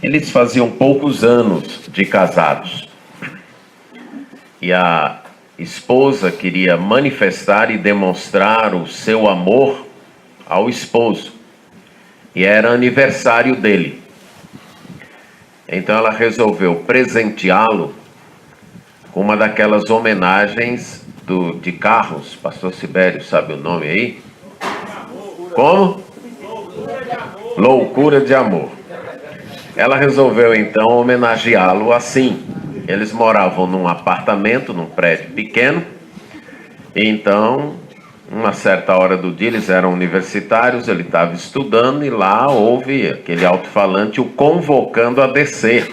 Eles faziam poucos anos de casados. E a esposa queria manifestar e demonstrar o seu amor ao esposo. E era aniversário dele. Então ela resolveu presenteá-lo com uma daquelas homenagens de carros. Pastor Sibério, sabe o nome aí? Como? Loucura de amor. Ela resolveu então homenageá-lo assim. Eles moravam num apartamento, num prédio pequeno. Então, uma certa hora do dia, eles eram universitários, ele estava estudando e lá houve aquele alto-falante o convocando a descer.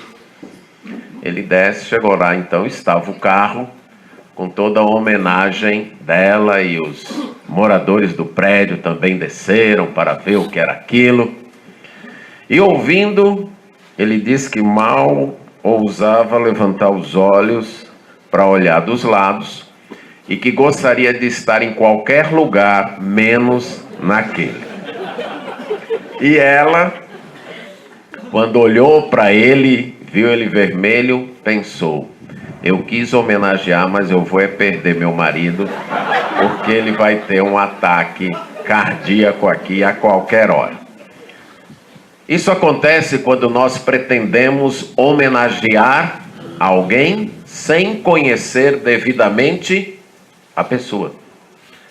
Ele desce, chegou lá, então estava o carro com toda a homenagem dela e os moradores do prédio também desceram para ver o que era aquilo. E ouvindo, ele disse que mal ousava levantar os olhos para olhar dos lados e que gostaria de estar em qualquer lugar, menos naquele. E ela, quando olhou para ele, viu ele vermelho, pensou: eu quis homenagear, mas eu vou perder meu marido, porque ele vai ter um ataque cardíaco aqui a qualquer hora. Isso acontece quando nós pretendemos homenagear alguém sem conhecer devidamente a pessoa,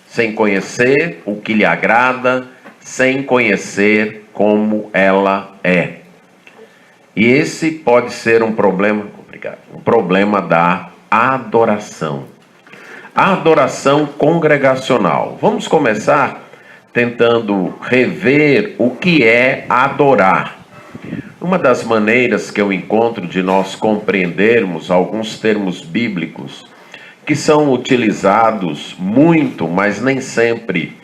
sem conhecer o que lhe agrada, sem conhecer como ela é. E esse pode ser um problema, um problema da adoração. A adoração congregacional. Vamos começar tentando rever o que é adorar. Uma das maneiras que eu encontro de nós compreendermos alguns termos bíblicos que são utilizados muito, mas nem sempre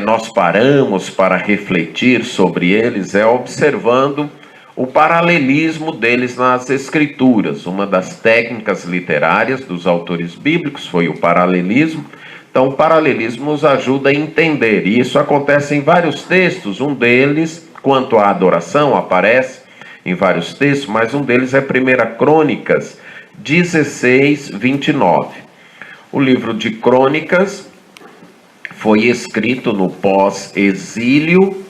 nós paramos para refletir sobre eles, é observando o paralelismo deles nas escrituras. Uma das técnicas literárias dos autores bíblicos foi o paralelismo. Então, o paralelismo nos ajuda a entender, e isso acontece em vários textos. Um deles, quanto à adoração, aparece em vários textos, mas um deles é 1 Crônicas 16, 29. O livro de Crônicas foi escrito no pós-exílio.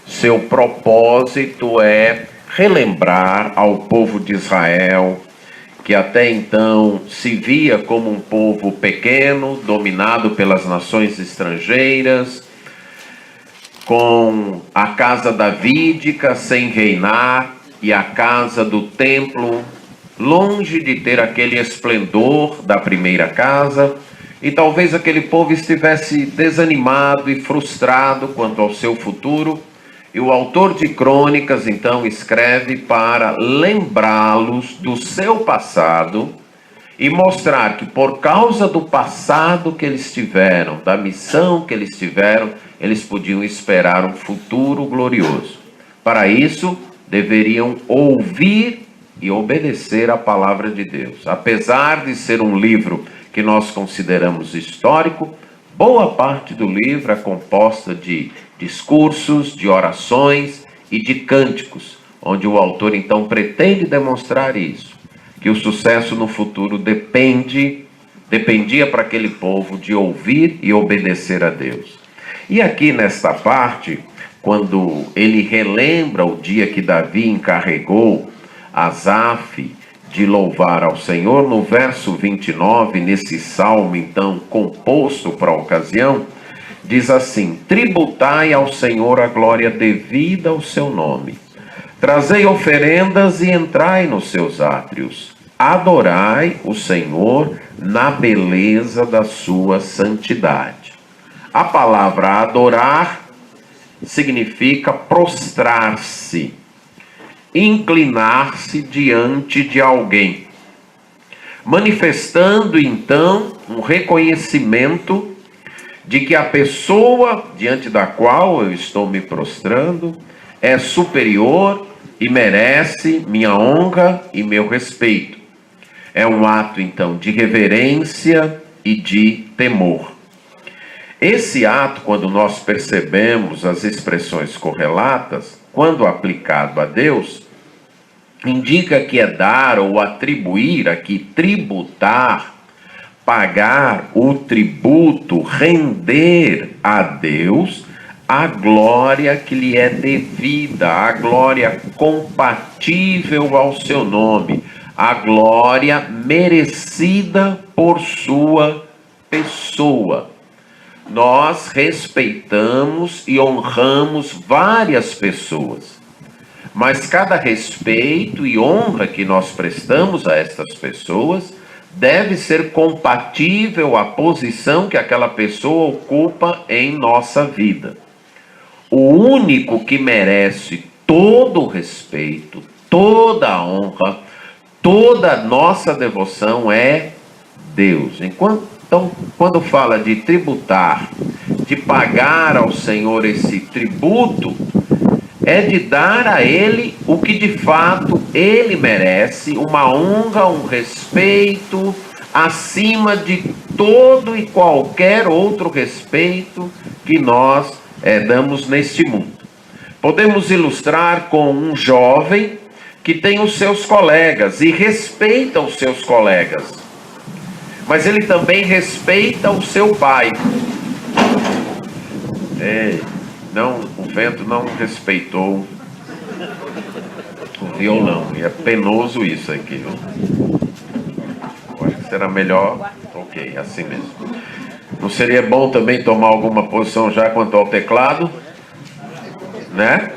Seu propósito é relembrar ao povo de Israel, que até então se via como um povo pequeno, dominado pelas nações estrangeiras, com a casa davídica sem reinar e a casa do templo longe de ter aquele esplendor da primeira casa, e talvez aquele povo estivesse desanimado e frustrado quanto ao seu futuro. E o autor de Crônicas, então, escreve para lembrá-los do seu passado e mostrar que por causa do passado que eles tiveram, da missão que eles tiveram, eles podiam esperar um futuro glorioso. Para isso, deveriam ouvir e obedecer a palavra de Deus. Apesar de ser um livro que nós consideramos histórico, boa parte do livro é composta de discursos, de orações e de cânticos, onde o autor então pretende demonstrar isso, que o sucesso no futuro dependia para aquele povo de ouvir e obedecer a Deus. E aqui nesta parte, quando ele relembra o dia que Davi encarregou Asaf de louvar ao Senhor, no verso 29, nesse salmo então composto para a ocasião, diz assim: tributai ao Senhor a glória devida ao seu nome, trazei oferendas e entrai nos seus átrios, adorai o Senhor na beleza da sua santidade. A palavra adorar significa prostrar-se, inclinar-se diante de alguém, manifestando então um reconhecimento de que a pessoa diante da qual eu estou me prostrando é superior e merece minha honra e meu respeito. É um ato então de reverência e de temor. Esse ato, quando nós percebemos as expressões correlatas, quando aplicado a Deus, indica que é dar ou atribuir, aqui tributar, pagar o tributo, render a Deus a glória que lhe é devida, a glória compatível ao seu nome, a glória merecida por sua pessoa. Nós respeitamos e honramos várias pessoas, mas cada respeito e honra que nós prestamos a estas pessoas deve ser compatível à posição que aquela pessoa ocupa em nossa vida. O único que merece todo o respeito, toda a honra, toda a nossa devoção é Deus. Então, quando fala de tributar, de pagar ao Senhor esse tributo, é de dar a Ele o que de fato Ele merece, uma honra, um respeito, acima de todo e qualquer outro respeito que nós damos neste mundo. Podemos ilustrar com um jovem que tem os seus colegas e respeita os seus colegas, mas ele também respeita o seu pai. O vento não respeitou o violão, e é penoso isso aqui, viu? Acho que será melhor, ok, assim mesmo. Não seria bom também tomar alguma posição já quanto ao teclado, né?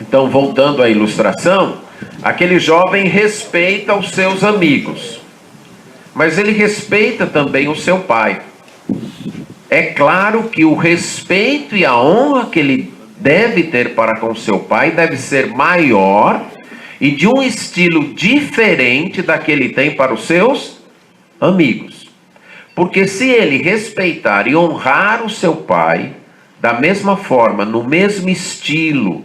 Então, voltando à ilustração, aquele jovem respeita os seus amigos, mas ele respeita também o seu pai. É claro que o respeito e a honra que ele deve ter para com seu pai deve ser maior e de um estilo diferente da que ele tem para os seus amigos. Porque se ele respeitar e honrar o seu pai da mesma forma, no mesmo estilo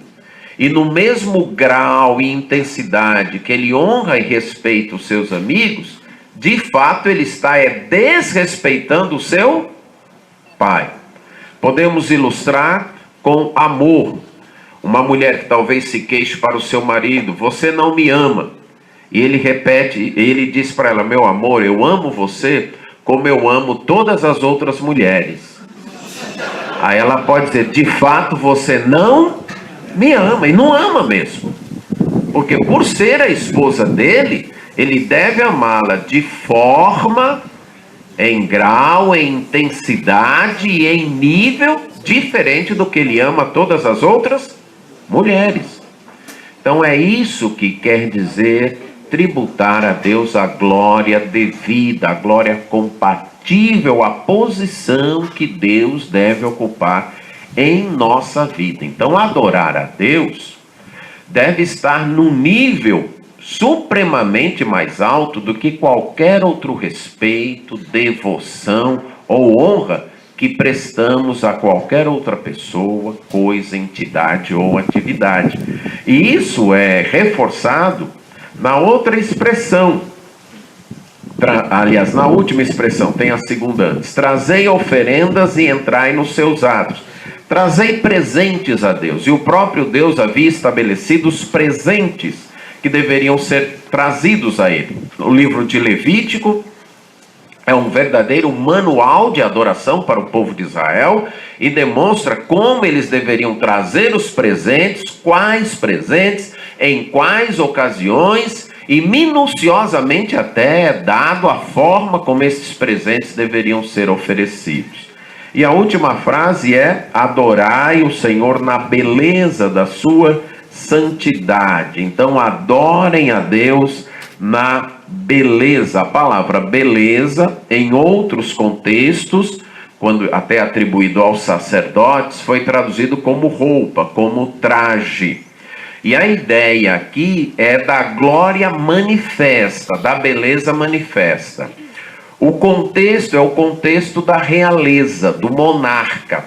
e no mesmo grau e intensidade que ele honra e respeita os seus amigos, de fato ele está desrespeitando o seu pai. Podemos ilustrar com amor. Uma mulher que talvez se queixe para o seu marido: você não me ama. E ele repete, ele diz para ela: meu amor, eu amo você como eu amo todas as outras mulheres. Aí ela pode dizer: de fato você não me ama. E não ama mesmo, porque por ser a esposa dele, ele deve amá-la de forma, em grau, em intensidade e em nível diferente do que ele ama todas as outras mulheres. Então é isso que quer dizer tributar a Deus a glória devida, a glória compatível à posição que Deus deve ocupar em nossa vida. Então adorar a Deus deve estar num nível supremamente mais alto do que qualquer outro respeito, devoção ou honra que prestamos a qualquer outra pessoa, coisa, entidade ou atividade. E isso é reforçado na outra expressão, aliás, na última expressão, tem a segunda antes: trazei oferendas e entrai nos seus atos. Trazei presentes a Deus, e o próprio Deus havia estabelecido os presentes que deveriam ser trazidos a ele. O livro de Levítico é um verdadeiro manual de adoração para o povo de Israel e demonstra como eles deveriam trazer os presentes, quais presentes, em quais ocasiões, e minuciosamente até é dado a forma como esses presentes deveriam ser oferecidos. E a última frase é: adorai o Senhor na beleza da sua santidade. Então adorem a Deus na beleza. A palavra beleza, em outros contextos, quando até atribuído aos sacerdotes, foi traduzido como roupa, como traje. E a ideia aqui é da glória manifesta, da beleza manifesta. O contexto é o contexto da realeza, do monarca.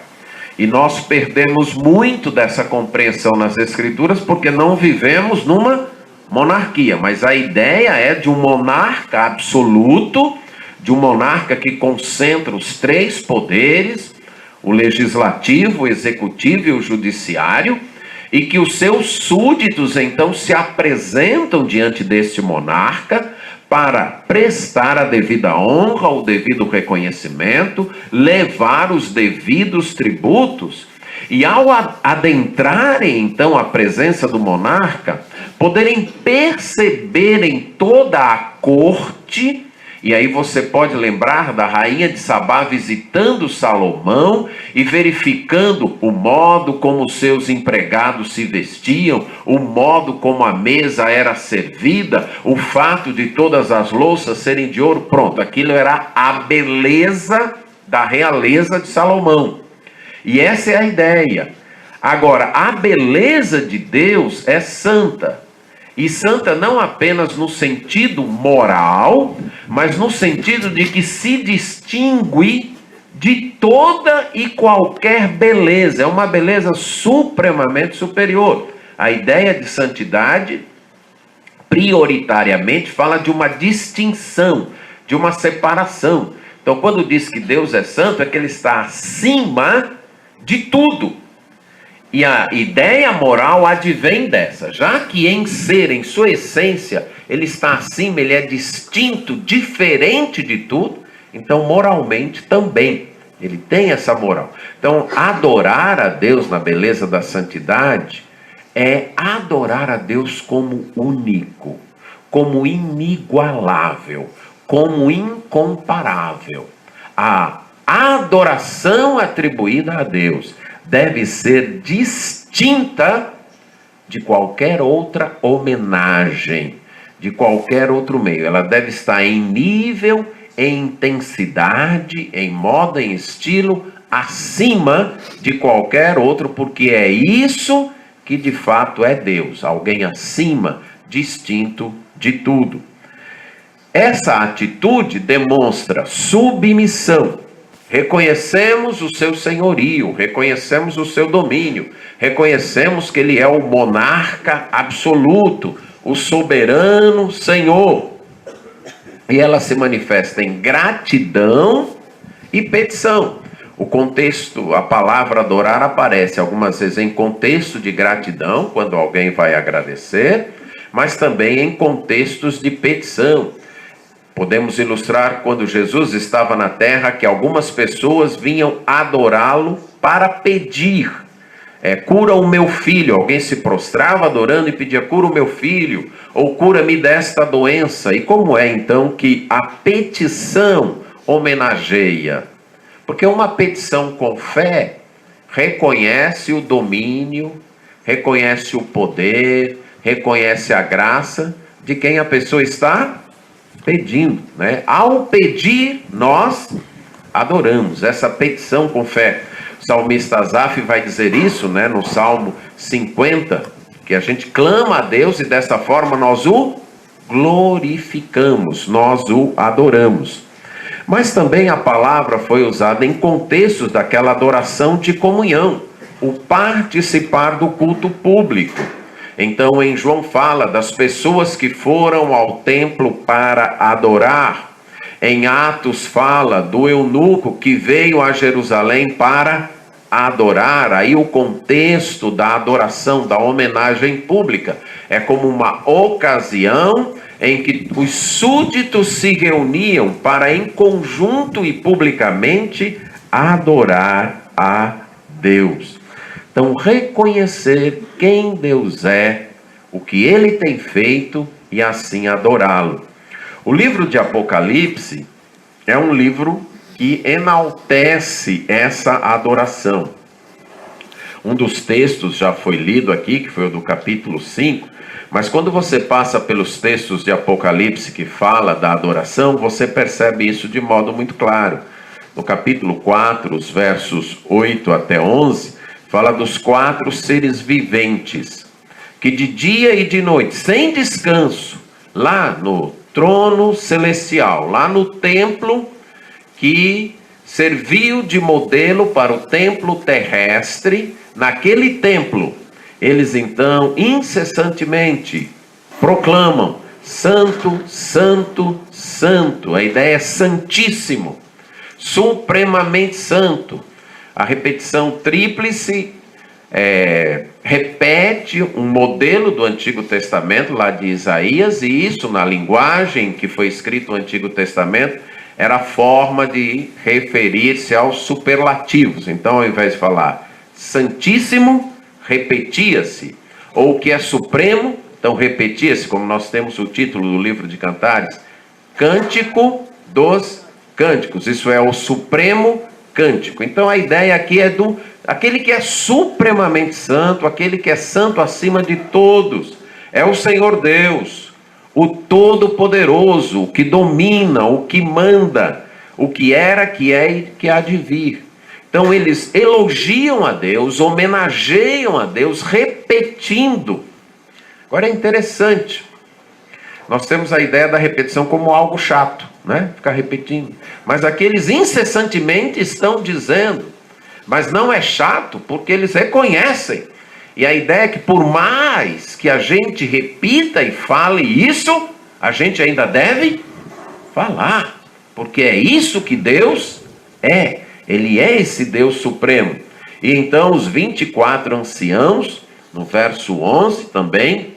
E nós perdemos muito dessa compreensão nas Escrituras porque não vivemos numa monarquia, mas a ideia é de um monarca absoluto, de um monarca que concentra os três poderes, o legislativo, o executivo e o judiciário, e que os seus súditos então se apresentam diante deste monarca para prestar a devida honra, o devido reconhecimento, levar os devidos tributos, e ao adentrarem então a presença do monarca, poderem perceber em toda a corte. E aí você pode lembrar da rainha de Sabá visitando Salomão e verificando o modo como seus empregados se vestiam, o modo como a mesa era servida, o fato de todas as louças serem de ouro. Pronto, aquilo era a beleza da realeza de Salomão. E essa é a ideia. Agora, a beleza de Deus é santa. E santa não apenas no sentido moral, mas no sentido de que se distingue de toda e qualquer beleza. É uma beleza supremamente superior. A ideia de santidade, prioritariamente, fala de uma distinção, de uma separação. Então, quando diz que Deus é santo, é que Ele está acima de tudo. E a ideia moral advém dessa, já que em ser, em sua essência, ele está acima, ele é distinto, diferente de tudo, então moralmente também, ele tem essa moral. Então, adorar a Deus na beleza da santidade é adorar a Deus como único, como inigualável, como incomparável. A adoração atribuída a Deus deve ser distinta de qualquer outra homenagem, de qualquer outro meio. Ela deve estar em nível, em intensidade, em modo, em estilo, acima de qualquer outro, porque é isso que de fato é Deus, alguém acima, distinto de tudo. Essa atitude demonstra submissão. Reconhecemos o seu senhorio, reconhecemos o seu domínio, reconhecemos que ele é o monarca absoluto, o soberano Senhor. E ela se manifesta em gratidão e petição. O contexto, a palavra adorar aparece algumas vezes em contexto de gratidão, quando alguém vai agradecer, mas também em contextos de petição. Podemos ilustrar quando Jesus estava na terra, que algumas pessoas vinham adorá-lo para pedir. Cura o meu filho. Alguém se prostrava adorando e pedia, cura o meu filho, ou cura-me desta doença. E como é então que a petição homenageia? Porque uma petição com fé reconhece o domínio, reconhece o poder, reconhece a graça de quem a pessoa está pedindo, né? Ao pedir, nós adoramos. Essa petição com fé. O salmista Asaf vai dizer isso, né, no Salmo 50, que a gente clama a Deus e dessa forma nós o glorificamos, nós o adoramos. Mas também a palavra foi usada em contextos daquela adoração de comunhão, o participar do culto público. Então, em João fala das pessoas que foram ao templo para adorar. Em Atos fala do eunuco que veio a Jerusalém para adorar. Aí o contexto da adoração, da homenagem pública, é como uma ocasião em que os súditos se reuniam para, em conjunto e publicamente, adorar a Deus. Então, reconhecer quem Deus é, o que Ele tem feito e assim adorá-lo. O livro de Apocalipse é um livro que enaltece essa adoração. Um dos textos já foi lido aqui, que foi o do capítulo 5, mas quando você passa pelos textos de Apocalipse que fala da adoração, você percebe isso de modo muito claro. No capítulo 4, os versos 8 até 11, fala dos 4 seres viventes, que de dia e de noite, sem descanso, lá no trono celestial, lá no templo que serviu de modelo para o templo terrestre, naquele templo, eles então incessantemente proclamam: Santo, Santo, Santo. A ideia é santíssimo, supremamente santo. A repetição tríplice repete um modelo do Antigo Testamento, lá de Isaías, e isso, na linguagem que foi escrito no Antigo Testamento, era a forma de referir-se aos superlativos. Então, ao invés de falar santíssimo, repetia-se. Ou o que é supremo, então repetia-se, como nós temos o título do livro de Cantares, Cântico dos Cânticos. Isso é o supremo cântico. Então a ideia aqui é do aquele que é supremamente santo, aquele que é santo acima de todos. É o Senhor Deus, o Todo-Poderoso, o que domina, o que manda, o que era, que é e que há de vir. Então eles elogiam a Deus, homenageiam a Deus, repetindo. Agora é interessante, nós temos a ideia da repetição como algo chato, né? Ficar repetindo. Mas aqui eles incessantemente estão dizendo, mas não é chato porque eles reconhecem. E a ideia é que por mais que a gente repita e fale isso, a gente ainda deve falar. Porque é isso que Deus é. Ele é esse Deus supremo. E então os 24 anciãos, no verso 11 também,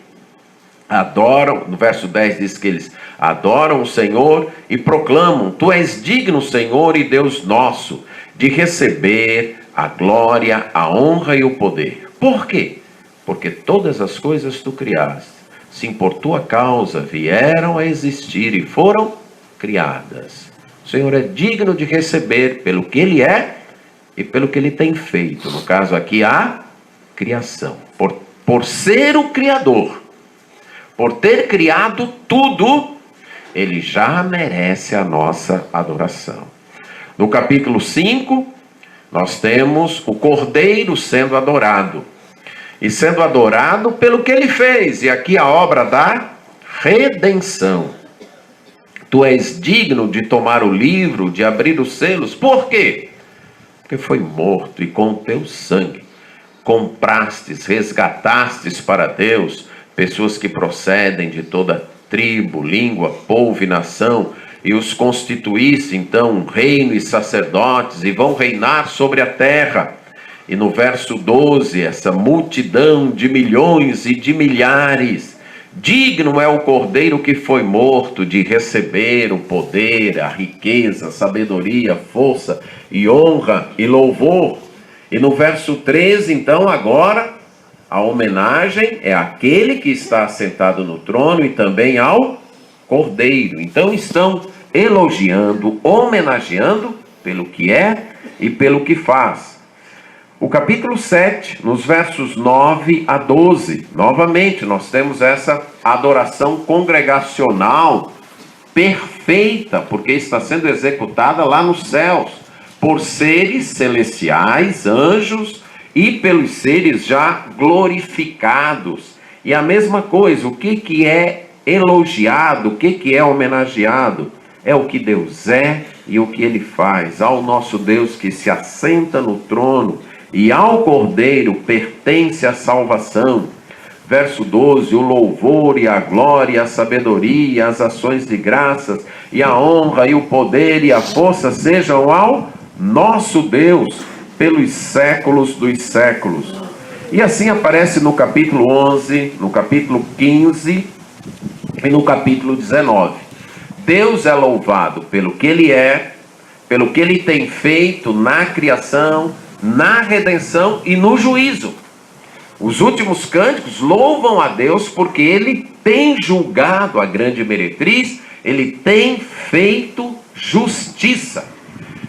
adoram, no verso 10 diz que eles adoram o Senhor e proclamam: Tu és digno, Senhor e Deus nosso, de receber a glória, a honra e o poder. Por quê? Porque todas as coisas tu criaste, sim, por tua causa vieram a existir e foram criadas. O Senhor é digno de receber pelo que Ele é e pelo que Ele tem feito. No caso aqui, a criação. Por ser o Criador, por ter criado tudo, Ele já merece a nossa adoração. No capítulo 5, nós temos o Cordeiro sendo adorado. E sendo adorado pelo que Ele fez. E aqui a obra da redenção. Tu és digno de tomar o livro, de abrir os selos. Por quê? Porque foi morto e com o teu sangue comprastes, resgatastes para Deus pessoas que procedem de toda tribo, língua, povo e nação, e os constituísse então um reino e sacerdotes, e vão reinar sobre a terra. E no verso 12, essa multidão de milhões e de milhares, digno é o Cordeiro que foi morto de receber o poder, a riqueza, a sabedoria, a força e honra e louvor. E no verso 13, então, agora, a homenagem é àquele que está assentado no trono e também ao Cordeiro. Então estão elogiando, homenageando pelo que é e pelo que faz. O capítulo 7, nos versos 9 a 12, novamente nós temos essa adoração congregacional perfeita, porque está sendo executada lá nos céus, por seres celestiais, anjos, e pelos seres já glorificados. E a mesma coisa, o que é elogiado, o que é homenageado? É o que Deus é e o que Ele faz. Ao nosso Deus que se assenta no trono, e ao Cordeiro pertence a salvação. Verso 12, o louvor e a glória, a sabedoria, as ações de graças, e a honra e o poder e a força sejam ao nosso Deus, pelos séculos dos séculos. E assim aparece no capítulo 11, no capítulo 15 e no capítulo 19. Deus é louvado pelo que Ele é, pelo que Ele tem feito na criação, na redenção e no juízo. Os últimos cânticos louvam a Deus porque Ele tem julgado a grande meretriz, Ele tem feito justiça.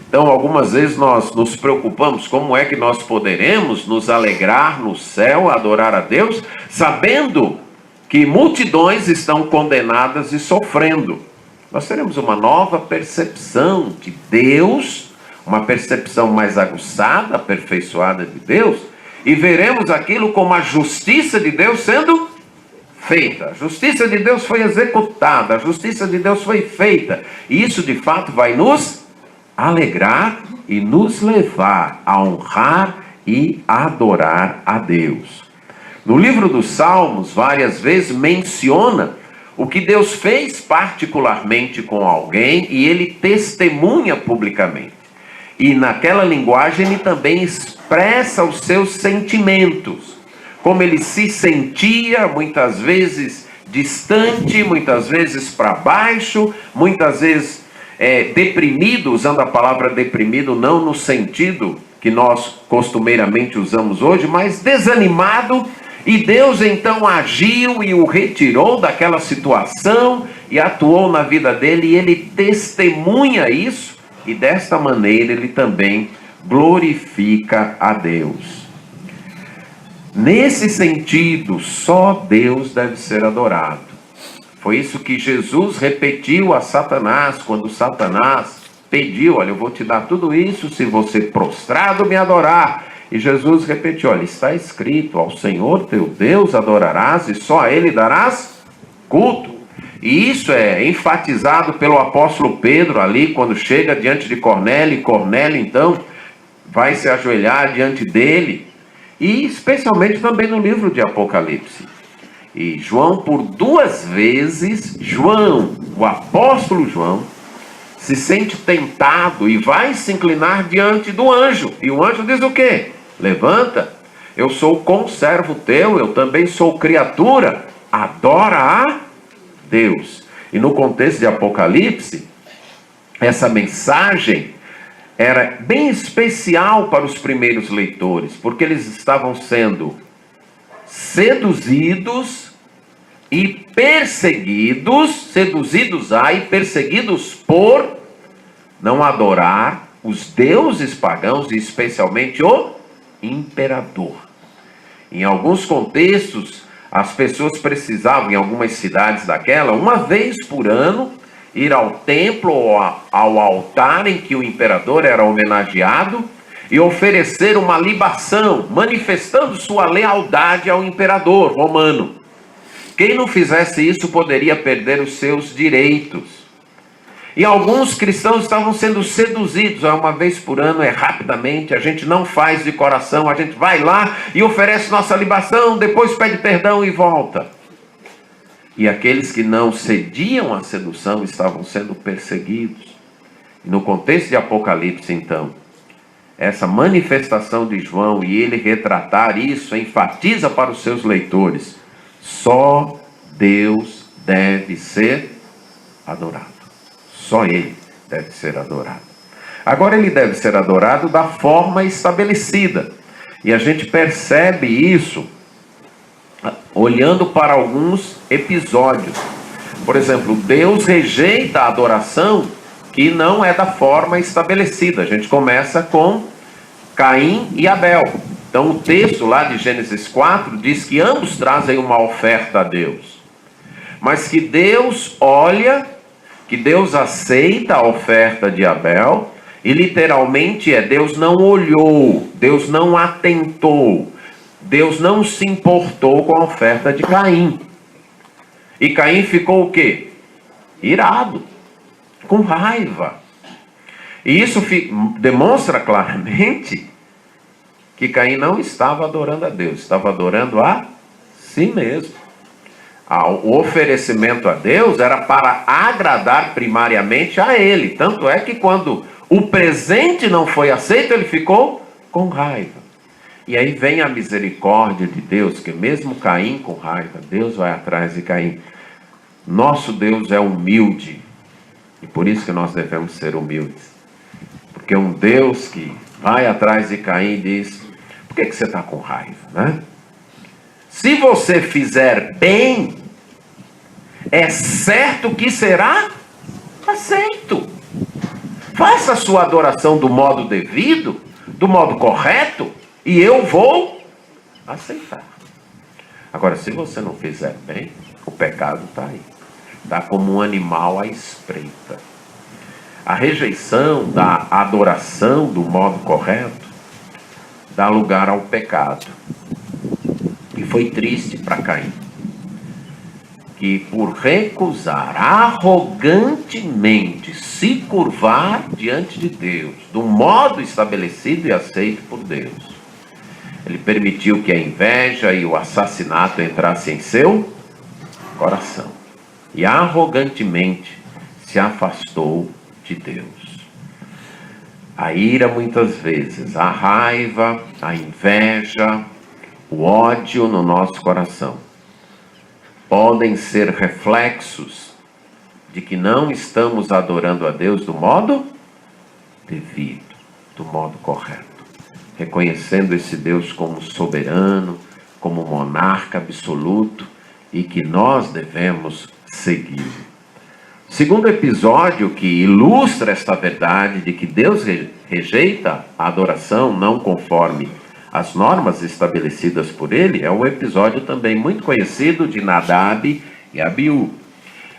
Então, algumas vezes nós nos preocupamos como é que nós poderemos nos alegrar no céu, adorar a Deus, sabendo que multidões estão condenadas e sofrendo. Nós teremos uma nova percepção de Deus, uma percepção mais aguçada, aperfeiçoada de Deus, e veremos aquilo como a justiça de Deus sendo feita. A justiça de Deus foi executada, a justiça de Deus foi feita, e isso de fato vai nos alegrar e nos levar a honrar e adorar a Deus. No livro dos Salmos, várias vezes menciona o que Deus fez particularmente com alguém e ele testemunha publicamente. E naquela linguagem ele também expressa os seus sentimentos, como ele se sentia, muitas vezes distante, muitas vezes para baixo, muitas vezes deprimido, usando a palavra deprimido não no sentido que nós costumeiramente usamos hoje, mas desanimado. E Deus então agiu e o retirou daquela situação e atuou na vida dele, e ele testemunha isso, e desta maneira ele também glorifica a Deus. Nesse sentido, só Deus deve ser adorado. Foi isso que Jesus repetiu a Satanás, quando Satanás pediu: olha, eu vou te dar tudo isso se você prostrado me adorar. E Jesus repetiu: olha, está escrito, ao Senhor teu Deus adorarás e só a Ele darás culto. E isso é enfatizado pelo apóstolo Pedro ali, quando chega diante de Cornélio, e Cornélio então vai se ajoelhar diante dele, e especialmente também no livro de Apocalipse. E João, por 2 vezes, o apóstolo João, se sente tentado e vai se inclinar diante do anjo. E o anjo diz o quê? Levanta, eu sou conservo teu, eu também sou criatura, adora a Deus. E no contexto de Apocalipse, essa mensagem era bem especial para os primeiros leitores, porque eles estavam sendo seduzidos e perseguidos, e perseguidos por não adorar os deuses pagãos, e especialmente o imperador. Em alguns contextos, as pessoas precisavam, em algumas cidades daquela, uma vez por ano, ir ao templo ou ao altar em que o imperador era homenageado e oferecer uma libação, manifestando sua lealdade ao imperador romano. Quem não fizesse isso poderia perder os seus direitos. E alguns cristãos estavam sendo seduzidos, uma vez por ano, rapidamente, a gente não faz de coração, a gente vai lá e oferece nossa libação, depois pede perdão e volta. E aqueles que não cediam à sedução estavam sendo perseguidos. E no contexto de Apocalipse, então, essa manifestação de João e ele retratar isso, enfatiza para os seus leitores: só Deus deve ser adorado. Só Ele deve ser adorado. Agora, Ele deve ser adorado da forma estabelecida. E a gente percebe isso olhando para alguns episódios. Por exemplo, Deus rejeita a adoração que não é da forma estabelecida. A gente começa com Caim e Abel. Então o texto lá de Gênesis 4 diz que ambos trazem uma oferta a Deus. Mas que Deus olha, que Deus aceita a oferta de Abel, e literalmente Deus não olhou, Deus não atentou, Deus não se importou com a oferta de Caim. E Caim ficou o quê? Irado, com raiva. E isso demonstra claramente que Caim não estava adorando a Deus, estava adorando a si mesmo. O oferecimento a Deus era para agradar primariamente a ele. Tanto é que quando o presente não foi aceito, ele ficou com raiva. E aí vem a misericórdia de Deus, que mesmo Caim com raiva, Deus vai atrás de Caim. Nosso Deus é humilde, e por isso que nós devemos ser humildes. Porque um Deus que vai atrás de Caim e diz: por que você está com raiva, né? Se você fizer bem, é certo que será aceito. Faça a sua adoração do modo devido, do modo correto, e eu vou aceitar. Agora, se você não fizer bem, o pecado está aí. Está como um animal à espreita. A rejeição da adoração do modo correto dá lugar ao pecado. E foi triste para Caim, que por recusar arrogantemente se curvar diante de Deus, do modo estabelecido e aceito por Deus, Ele permitiu que a inveja e o assassinato entrassem em seu coração. E arrogantemente se afastou de Deus. A ira muitas vezes, a raiva, a inveja, o ódio no nosso coração podem ser reflexos de que não estamos adorando a Deus do modo devido, do modo correto. Reconhecendo esse Deus como soberano, como monarca absoluto e que nós devemos seguir. Segundo episódio que ilustra esta verdade de que Deus rejeita a adoração não conforme as normas estabelecidas por ele, é um episódio também muito conhecido de Nadab e Abiú.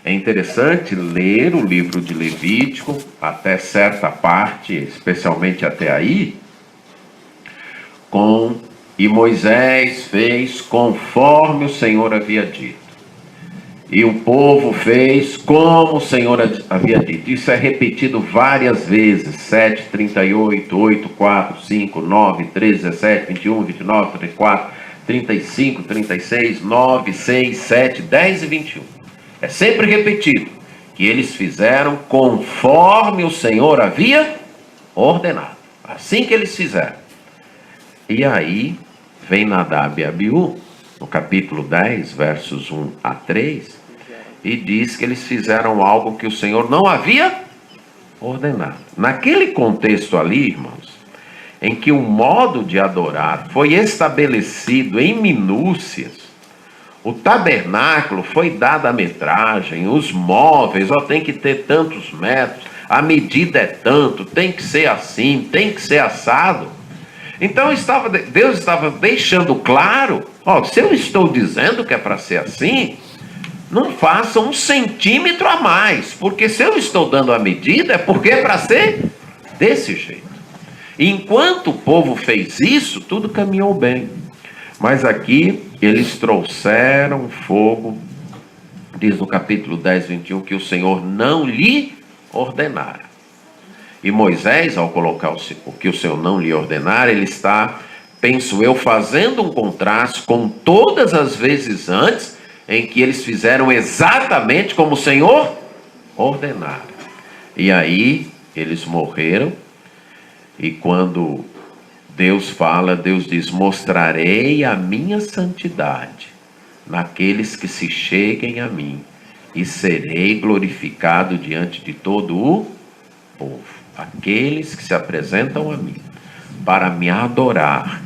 É interessante ler o livro de Levítico até certa parte, especialmente até aí, e Moisés fez conforme o Senhor havia dito. E o povo fez como o Senhor havia dito. Isso é repetido várias vezes. 7, 38, 8, 4, 5, 9, 13, 17, 21, 29, 34, 35, 36, 9, 6, 7, 10 e 21. É sempre repetido que eles fizeram conforme o Senhor havia ordenado. Assim que eles fizeram. E aí vem Nadab e Abiú, no capítulo 10, versos 1 a 3, e diz que eles fizeram algo que o Senhor não havia ordenado. Naquele contexto ali, irmãos, em que o modo de adorar foi estabelecido em minúcias, o tabernáculo foi dada a metragem, os móveis, tem que ter tantos metros, a medida é tanto, tem que ser assim, tem que ser assado. Então Deus estava deixando claro, se eu estou dizendo que é para ser assim, não faça 1 centímetro a mais, porque se eu estou dando a medida, é porque é para ser desse jeito. E enquanto o povo fez isso, tudo caminhou bem. Mas aqui, eles trouxeram fogo, diz no capítulo 10, 21, que o Senhor não lhe ordenara. E Moisés, ao colocar o que o Senhor não lhe ordenara, ele está, penso eu, fazendo um contraste com todas as vezes antes, em que eles fizeram exatamente como o Senhor ordenara. E aí, eles morreram, e quando Deus fala, Deus diz: mostrarei a minha santidade naqueles que se cheguem a mim, e serei glorificado diante de todo o povo. Aqueles que se apresentam a mim para me adorar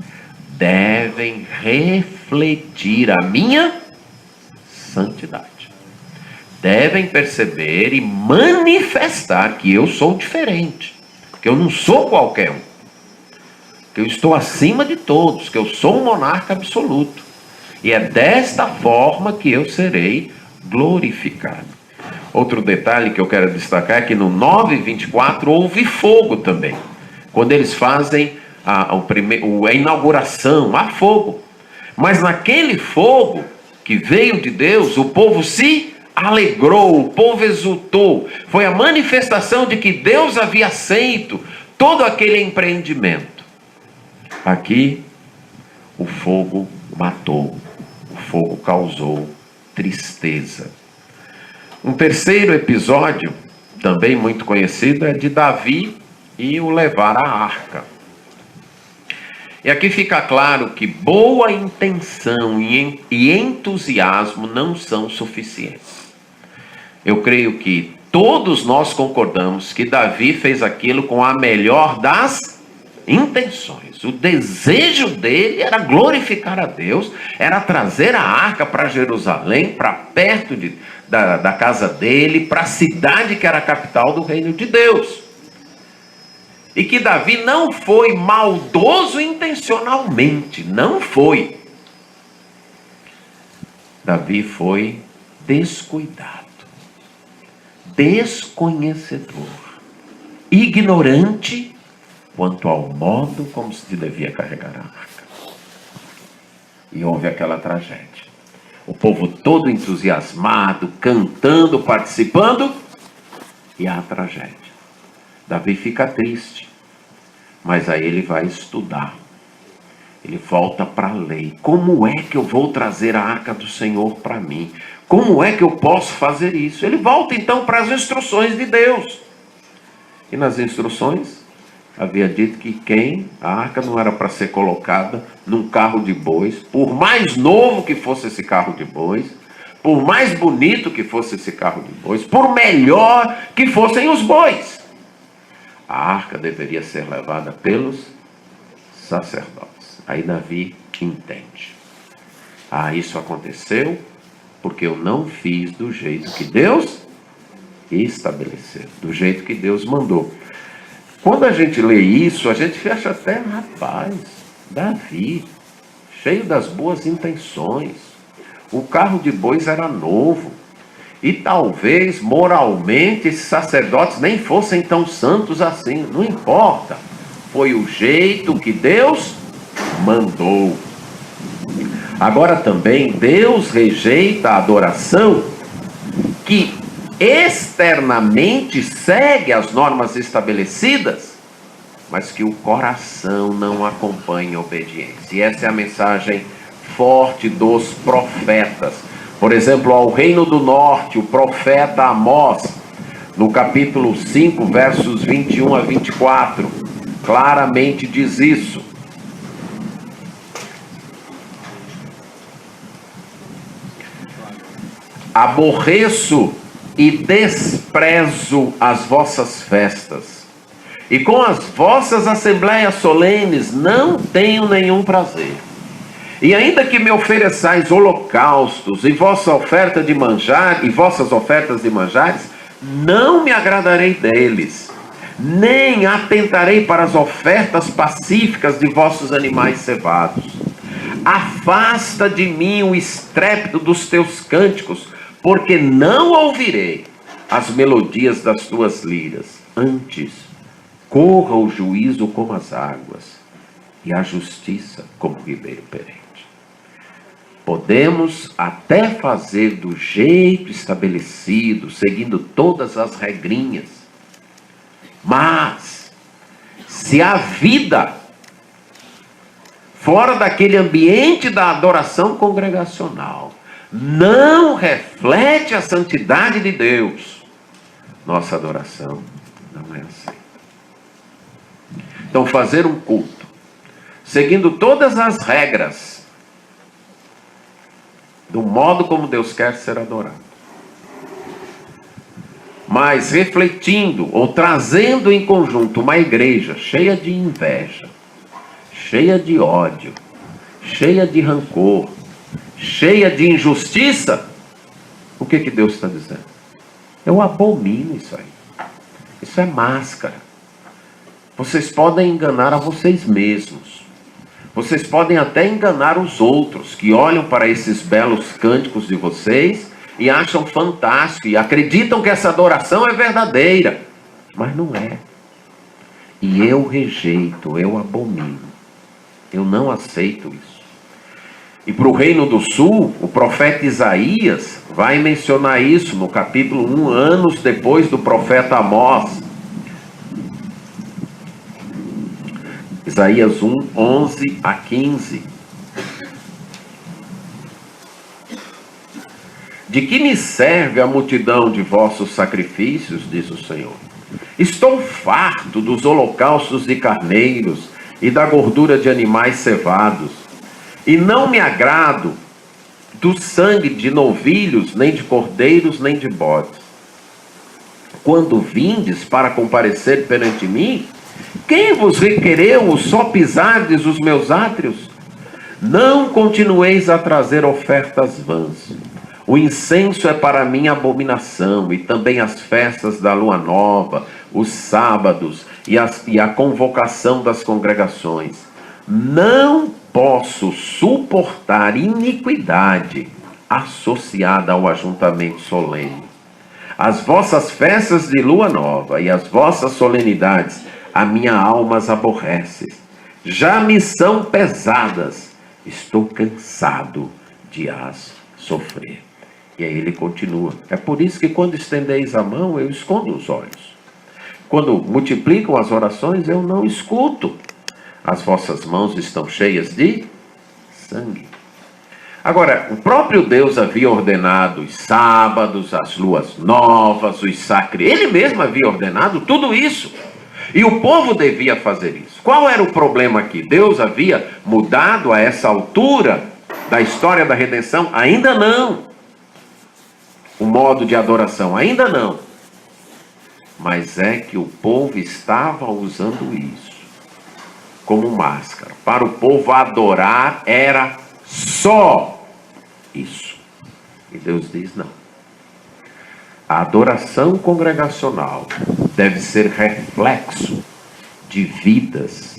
devem refletir a minha santidade. Devem perceber e manifestar que eu sou diferente, que eu não sou qualquer um, que eu estou acima de todos, que eu sou um monarca absoluto. E é desta forma que eu serei glorificado. Outro detalhe que eu quero destacar é que no 9:24 houve fogo também. Quando eles fazem a inauguração, há fogo. Mas naquele fogo que veio de Deus, o povo se alegrou, o povo exultou. Foi a manifestação de que Deus havia aceito todo aquele empreendimento. Aqui, o fogo matou, o fogo causou tristeza. Um terceiro episódio, também muito conhecido, é de Davi e o levar a arca. E aqui fica claro que boa intenção e entusiasmo não são suficientes. Eu creio que todos nós concordamos que Davi fez aquilo com a melhor das intenções. O desejo dele era glorificar a Deus, era trazer a arca para Jerusalém, para perto da casa dele, para a cidade que era a capital do reino de Deus. E que Davi não foi maldoso intencionalmente, não foi. Davi foi descuidado, desconhecedor, ignorante quanto ao modo como se devia carregar a arca. E houve aquela tragédia. O povo todo entusiasmado, cantando, participando, e há a tragédia. Davi fica triste, mas aí ele vai estudar. Ele volta para a lei. Como é que eu vou trazer a arca do Senhor para mim? Como é que eu posso fazer isso? Ele volta então para as instruções de Deus. E nas instruções havia dito que a arca não era para ser colocada num carro de bois, por mais novo que fosse esse carro de bois, por mais bonito que fosse esse carro de bois, por melhor que fossem os bois. A arca deveria ser levada pelos sacerdotes. Aí Davi entende. Isso aconteceu porque eu não fiz do jeito que Deus estabeleceu, do jeito que Deus mandou. Quando a gente lê isso, a gente acha até, rapaz, Davi, cheio das boas intenções. O carro de bois era novo. E talvez, moralmente, esses sacerdotes nem fossem tão santos assim. Não importa. Foi o jeito que Deus mandou. Agora também, Deus rejeita a adoração que externamente segue as normas estabelecidas, mas que o coração não acompanha a obediência. E essa é a mensagem forte dos profetas. Por exemplo, ao Reino do Norte, o profeta Amós, no capítulo 5, versos 21 a 24, claramente diz isso. Aborreço e desprezo as vossas festas, e com as vossas assembleias solenes não tenho nenhum prazer. E ainda que me ofereçais holocaustos e vossa oferta de manjar, e vossas ofertas de manjares, não me agradarei deles, nem atentarei para as ofertas pacíficas de vossos animais cevados. Afasta de mim o estrépito dos teus cânticos, porque não ouvirei as melodias das tuas liras. Antes, corra o juízo como as águas, e a justiça como o ribeiro perene. Podemos até fazer do jeito estabelecido, seguindo todas as regrinhas, mas se a vida fora daquele ambiente da adoração congregacional não reflete a santidade de Deus, nossa adoração não é aceita. Então, fazer um culto seguindo todas as regras do modo como Deus quer ser adorado, mas refletindo ou trazendo em conjunto uma igreja cheia de inveja, cheia de ódio, cheia de rancor, cheia de injustiça, o que Deus está dizendo? Eu abomino isso aí. Isso é máscara. Vocês podem enganar a vocês mesmos. Vocês podem até enganar os outros, que olham para esses belos cânticos de vocês e acham fantástico, e acreditam que essa adoração é verdadeira. Mas não é. E eu rejeito, eu abomino. Eu não aceito isso. E para o Reino do Sul, o profeta Isaías vai mencionar isso no capítulo 1, anos depois do profeta Amós. Isaías 1, 11 a 15. De que me serve a multidão de vossos sacrifícios, diz o Senhor? Estou farto dos holocaustos de carneiros e da gordura de animais cevados, e não me agrado do sangue de novilhos, nem de cordeiros, nem de bodes. Quando vindes para comparecer perante mim, quem vos requereu o só pisardes os meus átrios? Não continueis a trazer ofertas vãs. O incenso é para mim abominação, e também as festas da lua nova, os sábados e a convocação das congregações. Não posso suportar iniquidade associada ao ajuntamento solene. As vossas festas de lua nova e as vossas solenidades, a minha alma as aborrece. Já me são pesadas, estou cansado de as sofrer. E aí ele continua. É por isso que quando estendeis a mão, eu escondo os olhos. Quando multiplicam as orações, eu não escuto. as vossas mãos estão cheias de sangue. Agora, o próprio Deus havia ordenado os sábados, as luas novas, os sacrifícios. Ele mesmo havia ordenado tudo isso. E o povo devia fazer isso. Qual era o problema aqui? Deus havia mudado a essa altura da história da redenção? Ainda não. O modo de adoração? Ainda não. Mas é que o povo estava usando isso como máscara. Para o povo adorar era só isso. E Deus diz não. A adoração congregacional deve ser reflexo de vidas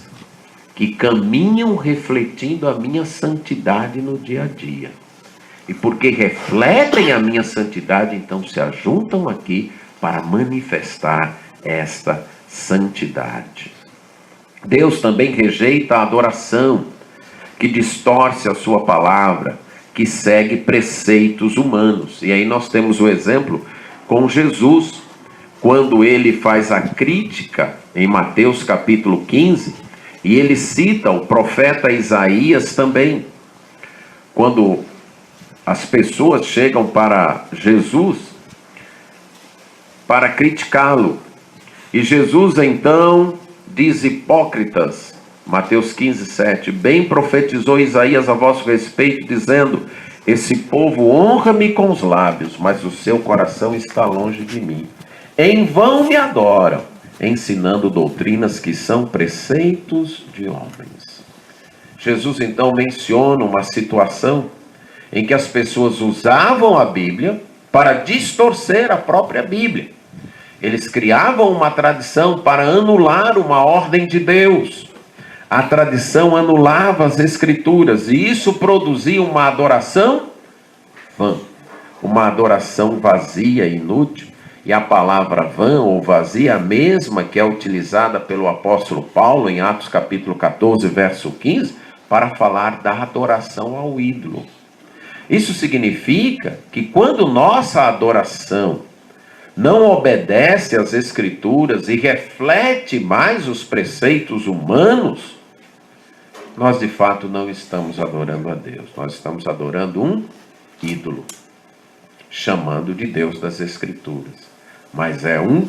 que caminham refletindo a minha santidade no dia a dia. E porque refletem a minha santidade, então se ajuntam aqui para manifestar esta santidade. Deus também rejeita a adoração que distorce a sua palavra, que segue preceitos humanos. E aí nós temos o exemplo com Jesus, quando ele faz a crítica em Mateus capítulo 15, e ele cita o profeta Isaías também. Quando as pessoas chegam para Jesus para criticá-lo, e Jesus então diz: hipócritas, Mateus 15, 7, bem profetizou Isaías a vosso respeito, dizendo: esse povo honra-me com os lábios, mas o seu coração está longe de mim. Em vão me adoram, ensinando doutrinas que são preceitos de homens. Jesus então menciona uma situação em que as pessoas usavam a Bíblia para distorcer a própria Bíblia. Eles criavam uma tradição para anular uma ordem de Deus. A tradição anulava as Escrituras, e isso produzia uma adoração vã, uma adoração vazia e inútil. E a palavra vã ou vazia, a mesma que é utilizada pelo apóstolo Paulo em Atos capítulo 14, verso 15, para falar da adoração ao ídolo. Isso significa que quando nossa adoração não obedece às Escrituras e reflete mais os preceitos humanos, nós de fato não estamos adorando a Deus. Nós estamos adorando um ídolo, chamando de Deus das Escrituras. Mas é um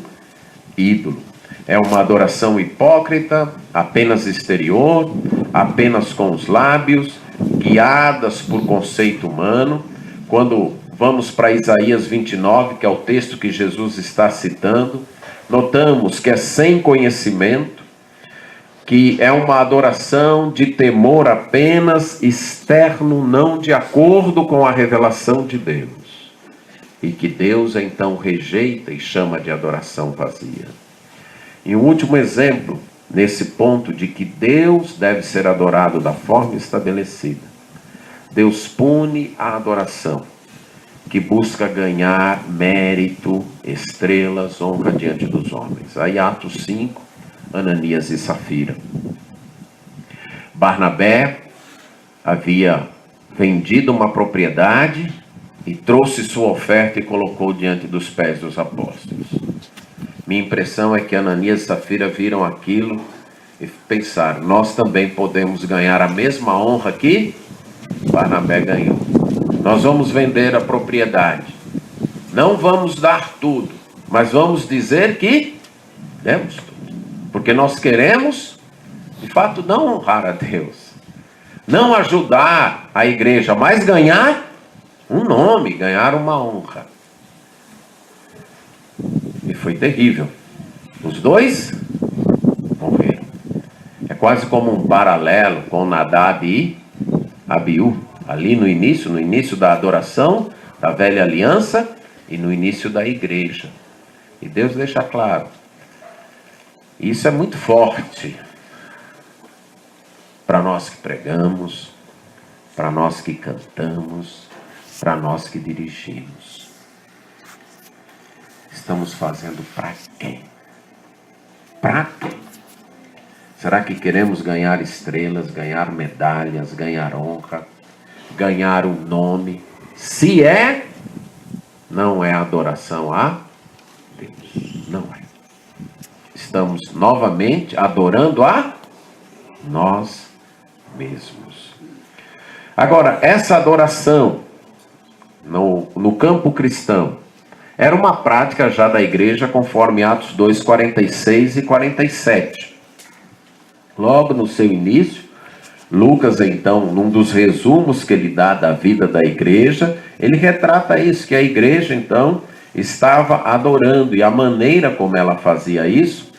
ídolo. É uma adoração hipócrita, apenas exterior, apenas com os lábios, guiadas por conceito humano. Quando vamos para Isaías 29, que é o texto que Jesus está citando, notamos que é sem conhecimento, que é uma adoração de temor apenas externo, não de acordo com a revelação de Deus. E que Deus então rejeita e chama de adoração vazia. E um último exemplo, nesse ponto de que Deus deve ser adorado da forma estabelecida. Deus pune a adoração que busca ganhar mérito, estrelas, honra diante dos homens. Aí Atos 5, Ananias e Safira. Barnabé havia vendido uma propriedade e trouxe sua oferta e colocou diante dos pés dos apóstolos. Minha impressão é que Ananias e Safira viram aquilo e pensaram: nós também podemos ganhar a mesma honra que Barnabé ganhou. Nós vamos vender a propriedade. Não vamos dar tudo, mas vamos dizer que demos tudo. Porque nós queremos, de fato, não honrar a Deus, não ajudar a igreja, mas ganhar um nome, ganhar uma honra. E foi terrível. Os dois morreram. É quase como um paralelo com Nadab e Abiú. Ali no início da adoração, da velha aliança e no início da igreja. E Deus deixa claro. Isso é muito forte para nós que pregamos, para nós que cantamos, para nós que dirigimos. Estamos fazendo para quem? Para quem? Será que queremos ganhar estrelas, ganhar medalhas, ganhar honra, ganhar um nome? Se é, não é adoração a Deus. Não é. Estamos novamente adorando a nós mesmos. Agora, essa adoração no campo cristão era uma prática já da igreja, conforme Atos 2, 46 e 47. Logo no seu início, Lucas, então, num dos resumos que ele dá da vida da igreja, ele retrata isso, que a igreja, então, estava adorando, e a maneira como ela fazia isso,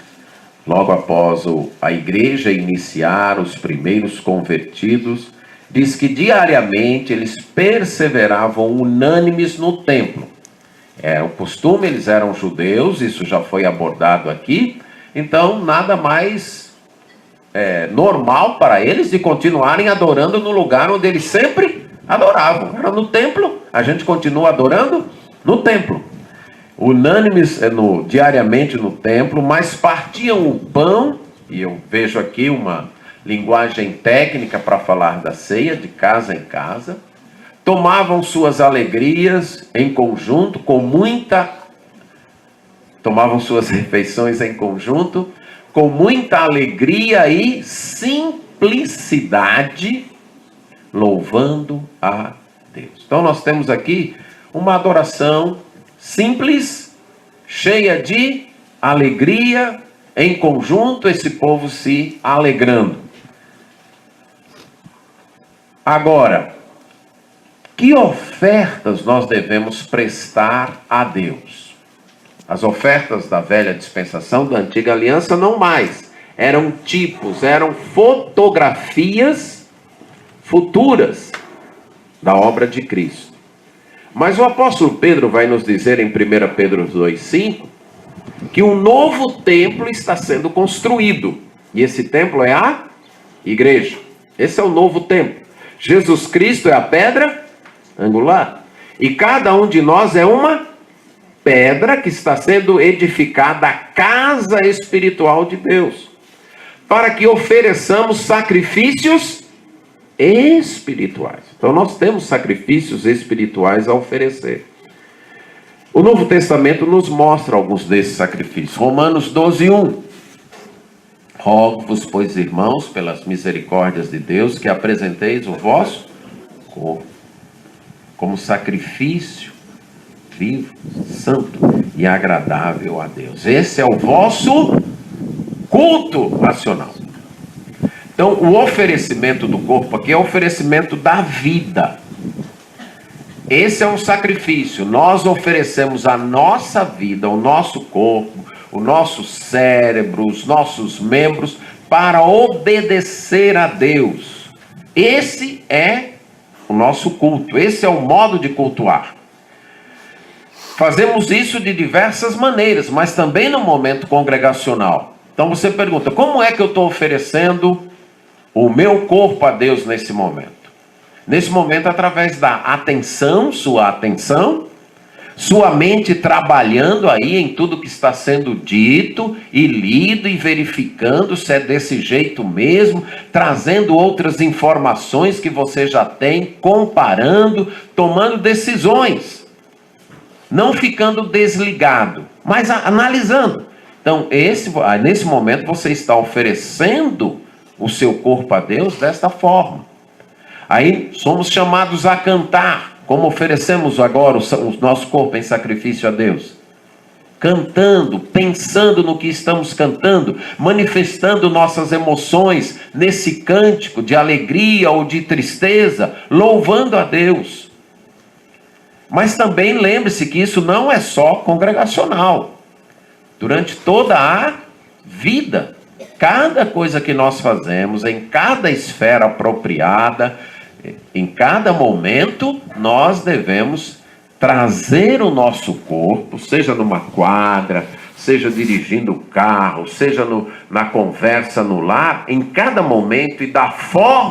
logo após a igreja iniciar, os primeiros convertidos, diz que diariamente eles perseveravam unânimes no templo. Era o costume, eles eram judeus, isso já foi abordado aqui, então nada mais normal para eles de continuarem adorando no lugar onde eles sempre adoravam. Era no templo, a gente continua adorando no templo. Unânimes diariamente no templo, mas partiam o pão, e eu vejo aqui uma linguagem técnica para falar da ceia, de casa em casa, tomavam suas alegrias em conjunto, tomavam suas refeições em conjunto, com muita alegria e simplicidade, louvando a Deus. Então nós temos aqui uma adoração simples, cheia de alegria, em conjunto, esse povo se alegrando. Agora, que ofertas nós devemos prestar a Deus? As ofertas da velha dispensação, da antiga aliança, não mais. Eram tipos, eram fotografias futuras da obra de Cristo. Mas o apóstolo Pedro vai nos dizer em 1 Pedro 2,5 que um novo templo está sendo construído. E esse templo é a igreja. Esse é o novo templo. Jesus Cristo é a pedra angular. E cada um de nós é uma pedra que está sendo edificada, a casa espiritual de Deus, para que ofereçamos sacrifícios espirituais. Então nós temos sacrifícios espirituais a oferecer. O Novo Testamento nos mostra alguns desses sacrifícios. Romanos 12:1. Rogo-vos, pois, irmãos, pelas misericórdias de Deus, que apresenteis o vosso corpo como sacrifício vivo, santo e agradável a Deus. Esse é o vosso culto racional. Então, o oferecimento do corpo aqui é o oferecimento da vida. Esse é um sacrifício. Nós oferecemos a nossa vida, o nosso corpo, o nosso cérebro, os nossos membros, para obedecer a Deus. Esse é o nosso culto. Esse é o modo de cultuar. Fazemos isso de diversas maneiras, mas também no momento congregacional. Então você pergunta, como é que eu estou oferecendo o meu corpo a Deus nesse momento? Nesse momento, através da atenção, sua mente trabalhando aí em tudo que está sendo dito e lido e verificando se é desse jeito mesmo, trazendo outras informações que você já tem, comparando, tomando decisões, não ficando desligado, mas analisando. Então, nesse momento, você está oferecendo o seu corpo a Deus desta forma. Aí somos chamados a cantar, como oferecemos agora o nosso corpo em sacrifício a Deus. Cantando, pensando no que estamos cantando, manifestando nossas emoções nesse cântico de alegria ou de tristeza, louvando a Deus. Mas também lembre-se que isso não é só congregacional. Durante toda a vida, cada coisa que nós fazemos, em cada esfera apropriada, em cada momento, nós devemos trazer o nosso corpo, seja numa quadra, seja dirigindo o carro, seja na conversa no lar, em cada momento e da forma